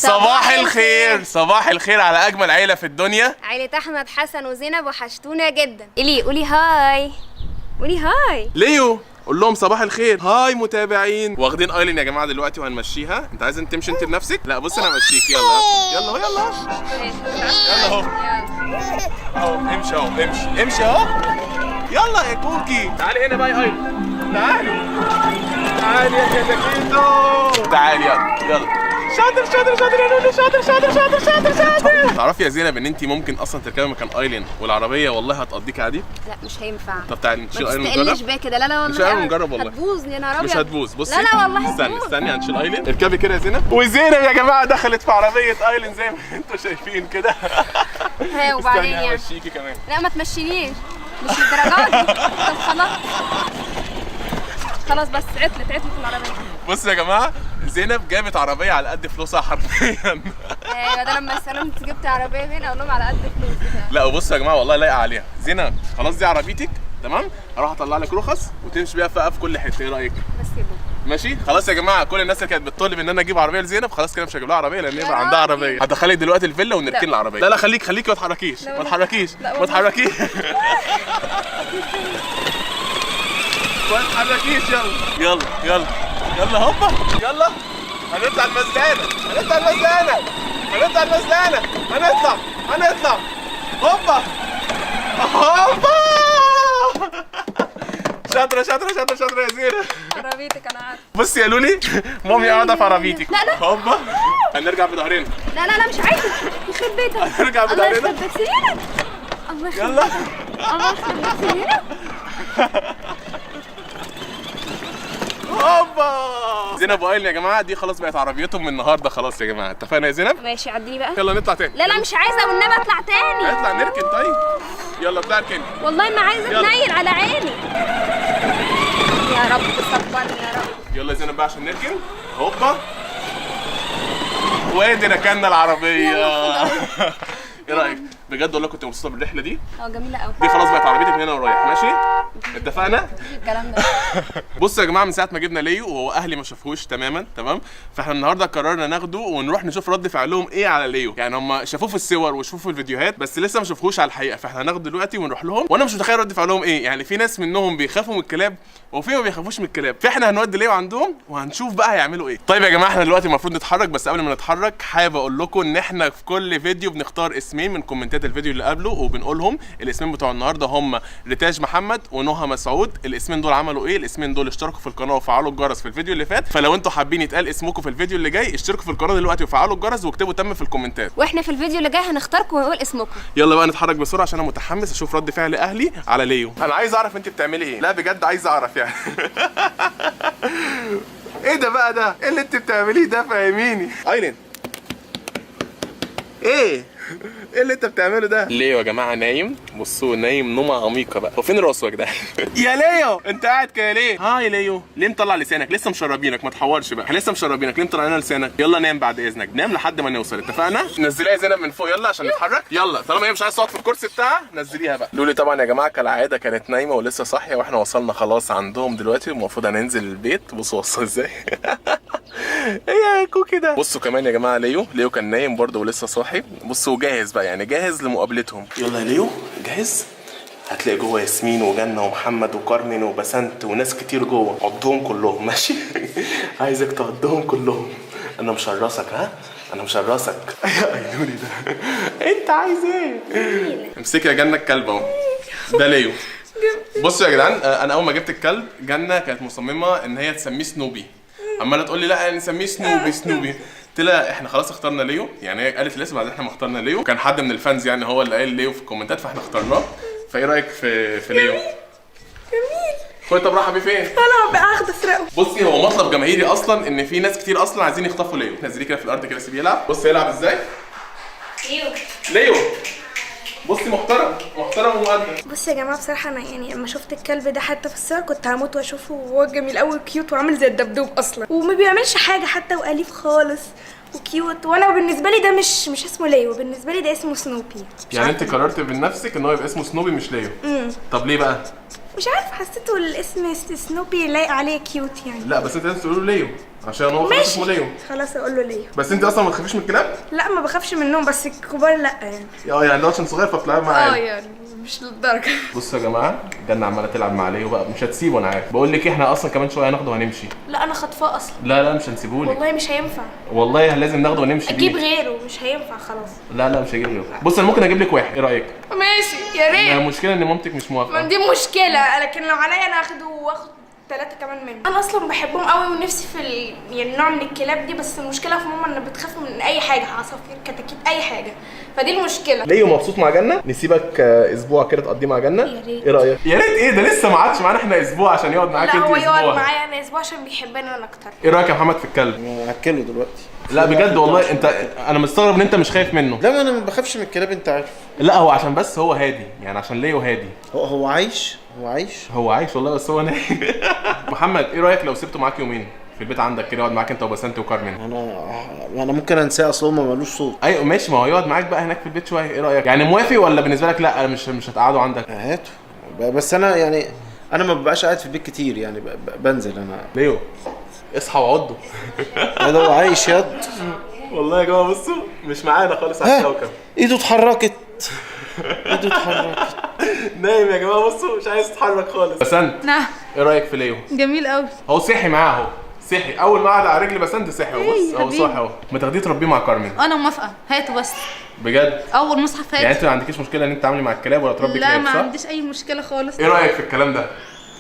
صباح الخير، صباح الخير على اجمل عيله في الدنيا، عيلة احمد حسن وزينب، وحشتونا جدا. قولي هاي، قولي هاي. ليو قول لهم صباح الخير. هاي متابعين، واخدين ايلين يا جماعه دلوقتي وهنمشيها. انت عايز تمشي انت بنفسك؟ لا بص انا همشيك. يلا يلا يلا يلا اهو اهو، امشي اهو، امشي اهو. يلا يا كوكي تعالي هنا بقى يا ايلين، تعالي يا كتاكيتو، تعالي يلا. شاطر شاطر شاطر يا نونو، شاطر شاطر شاطر شاطر شاطر. تعرفي يا زينب ان انت ممكن اصلا تركبي مكان ايلين والعربيه والله هتقضيكي عادي؟ لا مش هينفع. طب تعالي نشيل ايلين ونجرب. ونجرب. بقى كده. لا والله نشيل ايلين ونجرب والله. هتبوظ يا نهار ابيض. مش هتبوظ. بصي لا والله هتبوظ. استني هنشيل ايلين. اركبي كده يا زينب. وزينب يا جماعه دخلت في عربيه ايلين زي ما انتوا شايفين كده. ها وبعدين استني يعني همشيكي كمان. لا ما تمشينيش، مش الدرجات دي. طب خلاص بس عطلت العربيه. بصوا يا جماعه زينب جابت عربيه على قد فلوسها حرفيا. ايوه ده لما يسالوني انت جبت عربيه فين اقول لهم على قد فلوسي. لا وبصوا يا جماعه والله لايقه عليها. زينب خلاص دي عربيتك تمام، هروح اطلع لك رخص وتمشي بيها في كل حته. ايه رايك؟ بس يا بابا ماشي خلاص يا جماعه. كل الناس اللي كانت بتطلب ان انا اجيب عربيه لزينب خلاص كده مش هجيب لها عربيه لان هي عندها عربيه. هدخلك دلوقتي الفيلا ونركن العربيه. لا خليكي ما تتحركيش ما تتحركيش ما تتحركيش ما تتحركيش. يلا هوبا يلا. هنطلع المزلقانه هنطلع هوبا شاطرة يا زينة. عربيتك انا عارفه. بصي يا لولي مامي قاعدة في عربيتك. لا هوبا هنرجع بظهرنا. لا مش عايزه. يخرب بيتك. هنرجع بظهرنا. الله يخرب بيت سنينك. يلا الله يخرب بيت سنينك. هوبا. زينب وايلين يا جماعة دي خلاص بقت عربيتهم من النهارده خلاص يا جماعة. اتفقنا يا زينب؟ ماشي عديني بقى. يلا نطلع تاني. لا مش عايزه والنبي اطلع تاني. اطلع نركن طيب. يلا اطلع اركن. والله ما عايزه اتنيل على عيني. يا رب صبرني يا رب. يلا يا زينب بقى عشان نركن. هوبا وادي ركننا العربية. ايه رايك؟ بجد والله كنت مبسوطه بالرحله دي. جميله قوي. دي خلاص بقت عربيتك من هنا ورايح. ماشي اتفقنا؟ الكلام ده. بصوا يا جماعه من ساعه ما جبنا ليو وهو اهلي ما شافوش تمام، فاحنا النهارده قررنا ناخده ونروح نشوف رد فعلهم ايه على ليو. يعني هم شافوه في الصور وشافوه في الفيديوهات بس لسه ما شافوهوش على الحقيقه، فاحنا هناخده دلوقتي ونروح لهم. وانا مش متخيل رد فعلهم ايه. يعني في ناس منهم بيخافوا من الكلاب وفي ما بيخافوش من الكلاب، فاحنا هنودي ليو عندهم وهنشوف بقى هيعملوا ايه. طيب يا جماعه احنا دلوقتي المفروض نتحرك، بس قبل ما نتحرك حابب اقول لكم ان احنا في كل فيديو بنختار اسمين من كومنتات الفيديو اللي قبله وبنقولهم. الاسمين بتوع النهارده هم ريتاج محمد ونهى مسعود. الاسمين دول عملوا ايه؟ الاسمين دول اشتركوا في القناه وفعلوا الجرس في الفيديو اللي فات، فلو انتوا حابين يتقال اسمكم في الفيديو اللي جاي اشتركوا في القناه دلوقتي وفعلوا الجرس واكتبوا تم في الكومنتات. واحنا في الفيديو اللي جاي هنختاركم ونقول اسمكم. يلا بقى نتحرك بسرعه عشان انا متحمس اشوف رد فعل اهلي على ليو. انا عايز اعرف انت بتعملي ايه. لا بجد عايز اعرف يعني. ايه ده بقى؟ ده ايه اللي انت بتعمليه ده؟ فاهميني. ايلين ايه اللي انت بتعمله ده؟ ليو يا جماعه نايم. بصوا نايم نومه عميقه بقى. هو فين راسه يا جدعان؟ يا ليو انت قاعد كده ليه؟ هاي ليو ليه مطلع لسانك؟ لسه مشربينك ما تحورش بقى. لسه مشربينك ليه مطلع لنا لسانك؟ يلا نام بعد اذنك، نام لحد ما نوصل. اتفقنا؟ نزليها يا زينب من فوق يلا عشان نتحرك. يلا طالما هي مش عايزه تقعد في الكرسي بتاعها نزليها بقى. لولي طبعا يا جماعه كالعاده كانت نايمه ولسه صاحيه واحنا وصلنا خلاص عندهم دلوقتي والمفروض هننزل البيت. بصوا وصل ازاي. ايه يا كوكي ده؟ بصوا كمان يا جماعه ليو كان نايم برده ولسه صاحي. بصوا جاهز بقى يعني جاهز لمقابلتهم. يلا يا ليو جاهز؟ هتلاقي جوه ياسمين وجنة ومحمد وكارمن وبسنت وناس كتير جوه. عضهم كلهم ماشي. عايزك تعضهم كلهم. انا مشرسك ها؟ انا مشرسك. يا ايلولي ده انت عايز ايه؟ امسكي يا جنة الكلب اهو. ده ليو. بصوا يا جدعان انا اول ما جبت الكلب جنة كانت مصممه ان هي تسميه سنوبي. عماله تقول لي لا نسميه سنوبي. قلت لها احنا خلاص اخترنا ليو. يعني هي قالت الاسم بعدين احنا ما اخترنا ليو. كان حد من الفانز يعني هو اللي قال ليو في الكومنتات فاحنا اخترناه. فايه رايك في ليو؟ جميل. خد طب راح بيه فين؟ انا بقى اخد اسرقه. بصي هو مطلب جماهيري اصلا ان في ناس كتير اصلا عايزين يخطفوا ليو. نزليه كده في الارض كده سيبيه يلعب. بصي يلعب ازاي؟ ليو بصي محترم ومؤدب. بص يا جماعه بصراحه انا يعني لما شفت الكلب ده حتى في الصور كنت هموت واشوفه وهو جميل قوي وكيوت وعامل زي الدبدوب اصلا وما بيعملش حاجه حتى واليف خالص وكيوت، وانا بالنسبه لي ده مش اسمه ليو، بالنسبه لي ده اسمه سنوبي. يعني انت قررت من نفسك ان هو يبقى اسمه سنوبي مش ليو؟ طب ليه بقى؟ مش عارفه، حسيته الاسم سنوبي لايق عليه، كيوت يعني. لا بس انت لازم تقول له ليو عشان هو خلاص اسمه ليو. خلاص اقول له ليو. بس انت اصلا ما تخافيش من الكلاب؟ لا ما بخافش منهم، بس الكبار لا يعني. يعني ده عشان صغير فبتلعب معاه. يعني مش للدرجه. بصوا يا جماعه، جنة عماله تلعب مع ليو بقى، مش هتسيبه انا عارف. بقول لك احنا اصلا كمان شويه هناخده وهنمشي. لا انا خاطفاه اصلا. لا مش هنسيبهولك والله مش هينفع. والله لازم ناخده ونمشي اجيب بيه. غيره، مش هينفع خلاص. لا مش هجيب غيره. بص انا ممكن اجيب لك واحد، ايه رايك؟ ماشي يا ريت. المشكله ان مامتك مش موافقه. دي مشكله، لكن لو عليا انا هاخده واخد 3 كمان منه. انا اصلا بحبهم قوي ونفسي في يعني نوع من الكلاب دي، بس المشكله في ماما انها بتخاف من اي حاجه، عصافير، كتاكيت، اي حاجه، فدي المشكله. ليو مبسوط مع جنة؟ نسيبك اسبوع كده تقضيه مع جنة؟ يا ريت. ايه رايك؟ يا ريت ايه ده، لسه ما عادش معانا احنا اسبوع عشان يقعد معاك لا انت هو اسبوع. يقعد معايا انا اسبوع عشان بيحبني انا اكتر. ايه رايك يا محمد في الكلب؟ هاكله دلوقتي. لا بجد والله انا مستغرب ان انت مش خايف منه. لا انا ما بخافش من الكلاب انت عارف. لا هو عشان بس هو هادي، يعني عشان ليو هادي. هو عايش هو عايش والله، بس هو نايم. محمد ايه رايك لو سبته معاك يومين في البيت عندك كده، يقعد معاك انت وبسنت وكارمن؟ انا ممكن انساه، اصلا ما مالوش صوت. ايوه ماشي، ما هو يقعد معاك بقى هناك في البيت شويه، ايه رايك؟ يعني موافق ولا بالنسبه لك لا مش هتقعده عندك؟ هاته. بس انا يعني انا ما ببقاش قاعد في البيت كتير، يعني بنزل انا. ليو اصحى وعضه. ده هو عايش ياض. والله يا جماعه بصوا مش معانا خالص على الكوكب. ايده اتحركت. نايم يا جماعه بصوا، مش عايز يتحرك خالص. بسنت نعم. ايه رايك في ليو؟ جميل قوي. هو صحي معاه اهو، صحي اول ما قعد على رجل بسنت صحي اهو. بص اهو حبيبي. صاحي اهو. ما تاخديه تربيه مع كارمن. انا موافقه، هاته بس. بجد؟ اول مصحف يعني هاته. انت ما عندكيش مشكله ان انت تعاملي مع الكلاب ولا تربي لا كلاب ما صح؟ عنديش اي مشكله خالص. ايه رايك في الكلام ده؟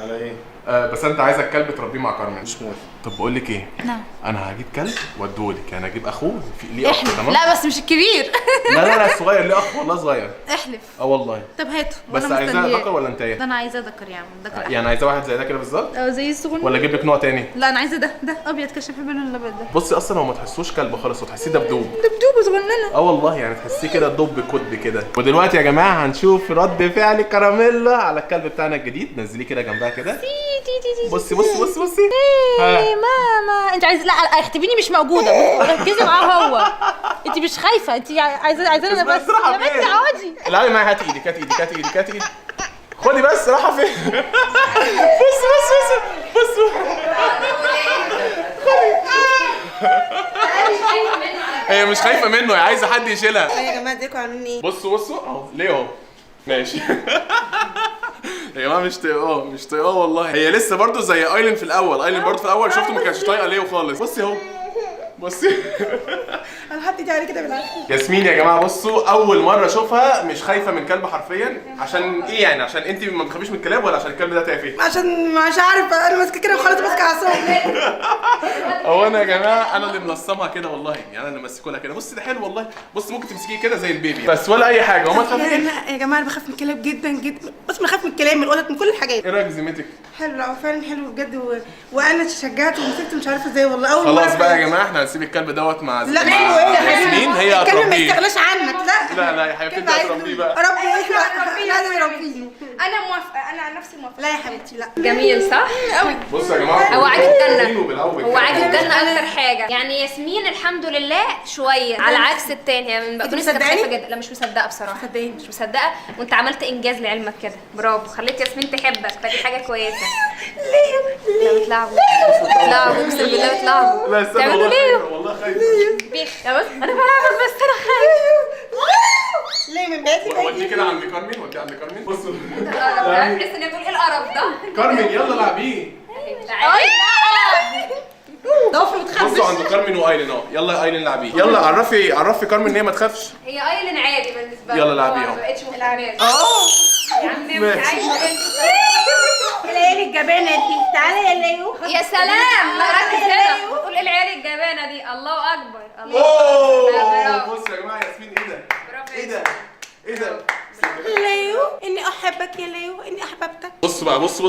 على ايه؟ بس انت عايزك كلب تربيه مع كارمن. مش موافق. طب بقول لك ايه؟ نعم. انا هجيب كلب واديهولك، يعني اجيب اخوه ليه اخ احلف. تمام؟ لا بس مش الكبير. لا الصغير ليه اخ والله صغير. احلف. والله. طب هاته. بس وأنا عايزاه مستنياه. ذكر ولا انتيه؟ ده انا عايزاه ذكر يعني، ذكر أحلى. يعني عايزاه واحد زي ده كده بالظبط؟ زي الصغنن. ولا اجيب لك نوع تاني؟ لا انا عايزه ده ابيض كده، عشان بحب اللون الابيض ده. بصي اصلا هو ما تحسوش كلب خالص، وتحسيه دبدوب. دبدوبه صغننه. والله يعني تحسيه كده دب كدب كده. ودلوقتي يا جماعه هنشوف رد فعل كراميلا على الكلب بتاعنا الجديد. نزليه كده جنبها كده. بصي ماما انت لا احتبيني مش موجوده، ركزي معاه هو. انت مش خايفه، انت عايزانا انا بس. يا بنتي اقعدي. العبي معايا، هات ايدي. خدي بس، راحه فين؟ بص هي مش خايفه منه، هي عايزه حد يشيلها. يا جماعه ازيكم عاملين ايه؟ بصوا اهو ليه اهو ماشي. يا جماعه مش طايقاه والله. هي لسه برضو زي ايلين في الاول، شفته ما كانش طايقه ليه خالص. بصي اهو انا حاطط ايدي عليه كده بالعافيه. ياسمين يا جماعه بصوا، اول مره اشوفها مش خايفه من كلب حرفيا. عشان ايه يعني؟ عشان انت ما بتخافيش من الكلاب ولا عشان الكلب ده تافه؟ عشان مش عارفه، انا ماسكه كده وخلاص، ماسكه عصام. هو انا يا جماعه انا اللي منصمها كده والله، يعني انا اللي ماسكه لها كده. بصي ده حلو والله. بص ممكن تمسكيه كده زي البيبي بس ولا اي حاجه وما تخافيش. يا جماعه انا بخاف من الكلاب جدا، بس بخاف من الكلاب، من القطط، من كل الحاجات. ايه رايك ذمتك؟ حلو، لا فعلا حلو بجد وانا اتشجعت ومسكت، مش عارفه ازاي والله. اول خلاص مرة بقى يا جماعه احنا هنسيب الكلب دوت مع لا حلو ايه يا ياسمين، هي الكلب ما هتربيه. يستغلاش عنك. لا يا حبيبتي انت هتربيه بقى. ربي لازم يربيه. انا موافقه، انا عن نفسي موافقه. لا يا حبيبتي لا. جميل صح؟ قوي. بصوا يا جماعه، هو عاجب جنة. هو عاجب جنة اكتر حاجه. يعني ياسمين الحمد لله شويه على عكس التاني، هي من بقدونس كانت خايفه جدا. لا مش مصدقه بصراحه، مش مصدقه. وانت عملت انجاز لعلمك كده، برافو، خليت ياسمين تحبك، فدي حاجه كويسه. ليه؟ بتلعبوا اقسم بالله بتلعبوا. لا استنى تعملوا ليه؟ والله خايف. يا بس انا بلعبك بس انا خايف. ليه من بيتي؟ ودي كده عند كارمين، بصوا تحس ان بتقول ايه القرف ده؟ كارمين يلا لعبيه. ضفر متخبش. بصوا عند كارمين وايلين اهو. يلا يا ايلين لعبيه. يلا عرفي كارمين ان هي ما تخافش. هي ايلين عادي بالنسبه لي. يلا لعبيه اهو. ما بقتش مهتمه. يا عم ماشي. العيال الجبانه دي، تعالى يا ليو. يا سلام، لا ركز هنا وتقول العيال الجبانه دي. الله اكبر. اوه بصوا يا جماعه ياسمين ايه ده؟ ايه ده؟ ليو اني احبك يا ليو، اني احببتك. بص بقى، بص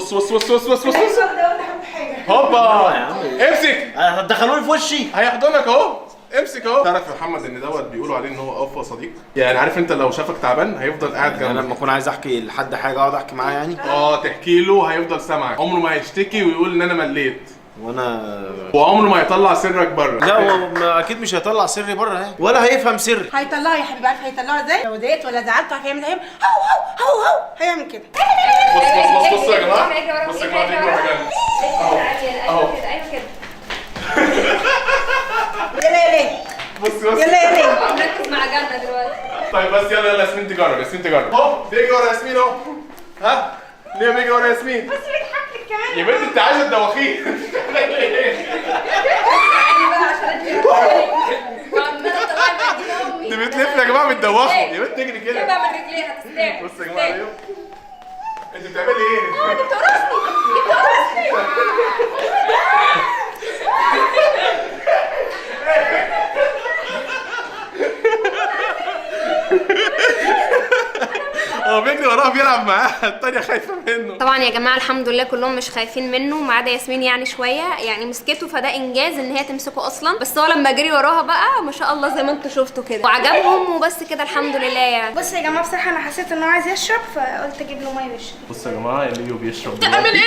هوبا امسك. هتدخلوني في وشي. هيحضنك اهو، امسك اهو. تعرف يا محمد ان دوت بيقولوا عليه ان هو اوفى صديق؟ يعني عارف انت لو شافك تعبان هيفضل قاعد انا جنبك. لما اكون عايز احكي لحد حاجه اقعد احكي معاه يعني. تحكي له هيفضل سامعك، عمره ما هيشتكي ويقول ان انا مليت. وانا وعمره ما هيطلع سرك بره. لا هو اكيد مش هيطلع سري بره يعني، ولا هيفهم سري. هيطلعه يا حبيبي، عارف هيطلعه ازاي؟ لو ضايقت ولا زعلت عارف هيعمل ايه؟ هو هيعمل كده. بصوا يا جماعه، بصوا يا جماعه دي جوه اهو كده، ايوه كده. يلا بص يلا ركز مع جنة دلوقتي. طيب بس يلا ياسمين تجرب، ياسمين تجرب. اهو بيجي ورا ياسمين اهو. ها ليه بيجي ورا ياسمين؟ بس بيضحك لك كمان. يا بنت انت عايزه تدوخيه. يعني بقى عشان انت وعماله تطلعي بدي امي. دي بتلف يا جماعه بتدوخه. يا بنت اجري كده. كده من رجليها هتستاهل. بص يا جماعه ايوه. انت بتعملي ايه؟ انت بتقرصني. هو بيجري وراها بيلعب معاها، التانية خايفة منه. طبعا يا جماعه الحمد لله كلهم مش خايفين منه ما عدا ياسمين يعني شويه، يعني مسكته فده انجاز ان هي تمسكه اصلا، بس هو لما جري وراها بقى ما شاء الله زي ما انتوا شفتوا كده وعجبهم وبس كده الحمد لله يعني. بص يا جماعه بصراحه انا حسيت ان هو عايز يشرب فقلت اجيب له ميه يشرب. بصوا يا جماعه ليو بيشرب تعمل ايه؟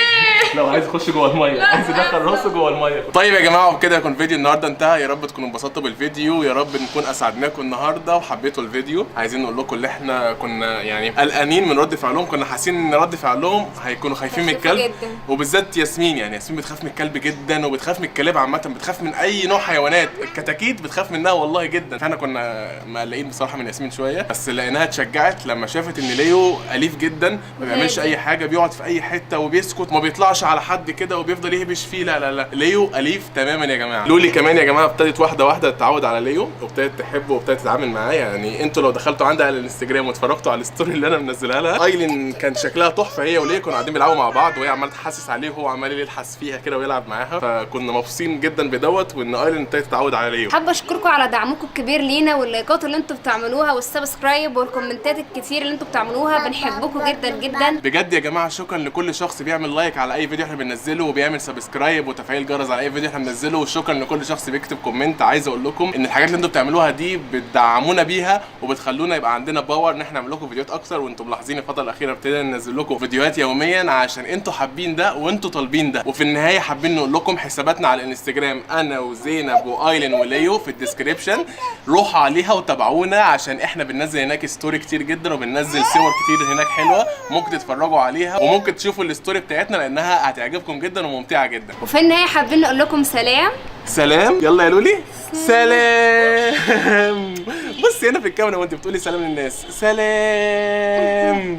لو عايز يخش جوه الميه، عايز يدخل راسه جوه الميه. طيب يا جماعه وبكده يكون فيديو النهارده انتهى، يا رب تكونوا انبسطتوا بالفيديو، يا رب نكون اسعدناكم النهارده وحبيتوا الفيديو. عايزين نقول لكم اللي احنا كنا يعني قلقانين من رد فعلهم، كنا حاسين ان رد فعلهم هيكونوا خايفين من الكلب جداً. وبالذات ياسمين، يعني ياسمين بتخاف من الكلب جدا وبتخاف من الكلاب عامه، بتخاف من اي نوع حيوانات، الكتاكيت بتخاف منها والله جدا. فاحنا كنا مقلقين بصراحه من ياسمين شويه، بس لقيناها اتشجعت لما شافت ان ليو اليف جدا، ما بيعملش اي حاجه، بيقعد في اي حته وبيسكت، ما بيطلعش على حد كده وبيفضل يهبش فيه. لا لا لا، ليو اليف تماما يا جماعه. لولي كمان يا جماعه ابتدت واحده واحده تتعود على ليو وابتدت تحبه وابتدت تتعامل معاه. يعني انتوا لو دخلتوا عندها على الانستجرام واتفرجتوا على الستوري اللي انا منزلها لها، ايلين كان شكلها تحفه هي وليه، كانوا قاعدين بيلعبوا مع بعض وهي عماله تحسس عليه وهو عمال يلحس فيها كده ويلعب معاها، فكنا مبسوطين جدا بدوت وان ايلين ابتدت تتعود على ليو. حابه اشكركم على دعمكم الكبير لينا واللايكات اللي انتوا بتعملوها والسبسكرايب والكومنتات الكتير اللي انتوا بتعملوها، بنحبكم جدا جدا بجد يا جماعه. شكرا لكل شخص بيعمل لايك على اي فيديو احنا بننزله وبيعمل سبسكرايب وتفعيل جرس على اي فيديو احنا بننزله، وشكرا لكل شخص بيكتب كومنت. عايز اقول لكم ان الحاجات اللي انتوا بتعملوها دي بتدعمونا بيها وبتخلونا يبقى عندنا باور ان احنا نعمل لكم فيديوهات اكتر، وانتم ملاحظين الفتره الاخيره ابتدينا ننزل لكم فيديوهات يوميا عشان انتوا حابين ده وانتوا طالبين ده. وفي النهايه حابين نقول لكم حساباتنا على الانستجرام انا وزينب وايلين وليو في الديسكريبشن، روحوا عليها وتابعونا عشان احنا بننزل هناك ستوري كتير جدا وبننزل صور كتير هناك حلوه، ممكن تتفرجوا عليها وممكن تشوفوا الستوري بتاعتنا لانها هتعجبكم جدا وممتعه جدا. وفي النهايه حابين نقول لكم سلام. سلام. يلا يا لولي سلام. بصي هنا في الكاميرا وانت بتقولي سلام للناس. سلام.